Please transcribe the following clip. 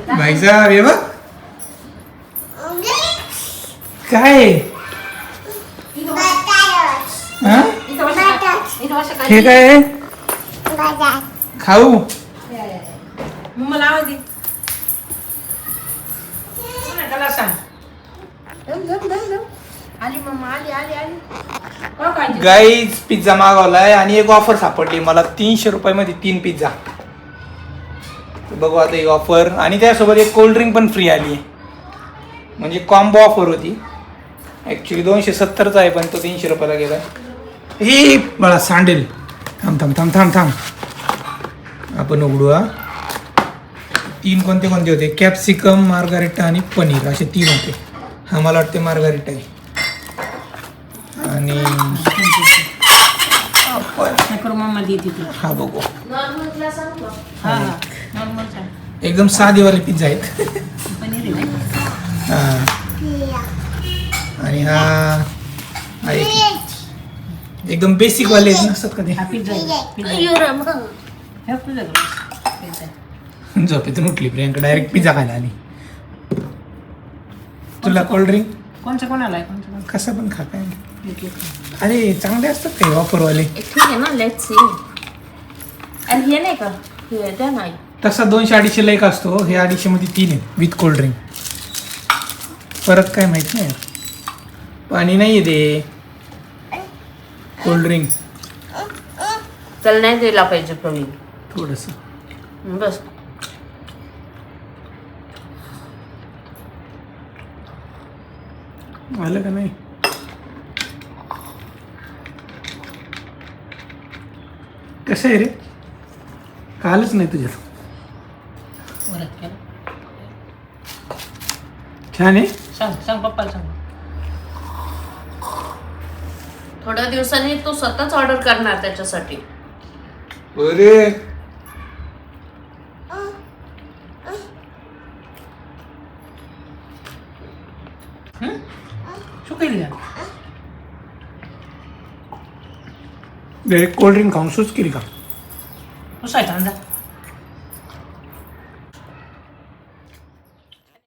भाई साहब ये बघ काय हा? हे काय आहे? खाऊ मला आवाज दे त्याला सांग आली मम्मा आली आली आली काय पाहिजे गाईज पिझ्झा मागवलाय आणि एक ऑफर सापडली मला 300 रुपयामध्ये 3 पिझ्झा. बघू आता ही ऑफर आणि त्यासोबत एक कोल्ड ड्रिंक पण फ्री आली आहे म्हणजे कॉम्बो ऑफर होती. ॲक्च्युली 270चा आहे पण तो 300 रुपयाला गेला. हे मला सांडेल. थांब थांब थांब थांब थांब आपण उघडू. 3 कोणते कोणते होते? कॅप्सिकम, मार्गारेटा आणि पनीर असे 3 होते. हा मला वाटते मार्गारेटा आहे. आणि मम्मा देते ती हा बघू नॉर्मलला सांग हा नॉर्मल सांग एकदम साधेवाले पिझ्झा आहेत. पनीर आहे हा आणि हा आहे एकदम बेसिक वाले आहेत नसतात का ते. हा पिझ्झा झोपेतून उठली प्रियांका डायरेक्ट पिझ्झा खायला आली. तुला कोल्ड ड्रिंक कोणचं कोणाला आहे कोणचं कसं पण खा काय. अरे चांगले असतात ते ऑफरवाले. ठीक आहे ना लेट्स सी. आणि हे नाही का हे द्या नाही तसा 200-250 एक असतो. हे 250 मध्ये 3 आहे विथ कोल्ड ड्रिंक. परत काय माहित नाही. पाणी नाही आहे ते कोल्ड ड्रिंक त्याला नाही द्यायला पाहिजे प्रवीण थोडस. बस आलं का नाही. कसं आहे रे कालच नाही तुझ्यात. परत केलं छान आहे. सांग सांग पप्पाला सांग थोड्या दिवसांनी तू स्वतःच ऑर्डर करणार त्याच्यासाठी. अरे શું કરી રહ્યા डायरेक्ट कोल्ड ड्रिंक खाऊन सूच केली का. શું સાહેબ ધંધા